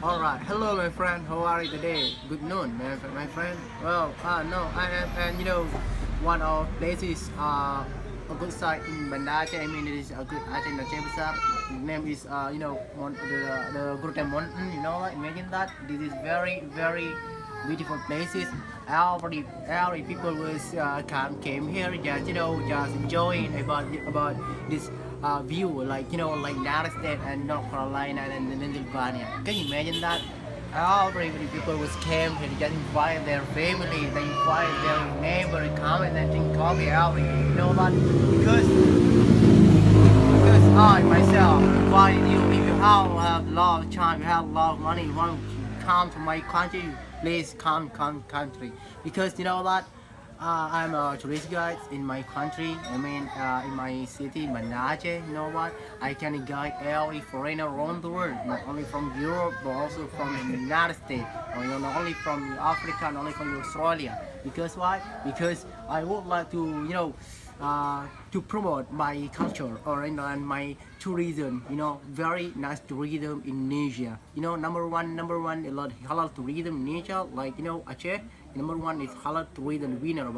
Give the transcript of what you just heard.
Alright, hello my friend, how are you today? Good noon, my friend. Well, no, I am, and one of places, a good site in Banda. I mean, it is a good Aceh in Aceh besar. The name is, the Geurutee mountain. You know, imagine that. This is very beautiful places. Every people was came here just just enjoying about this view, like like United States and North Carolina and Pennsylvania. Can you imagine that? Every people was came here, just invite their family, they invite their neighbor, come and drink coffee every, that because I myself invite you. If you have a lot of time, you have a lot of money, you want to come to my country, please come country, because you know that I'm a tourist guide in my country. I mean, in my city, Aceh. You know what? I can guide every foreigner around the world, not only from Europe, but also from the United States, or not only from Africa, not only from Australia. Because why? Because I would like to, to promote my culture or and my tourism. Very nice tourism in Indonesia. Number one, a lot halal tourism in Indonesia, like Aceh. Number one is halal tourism winner.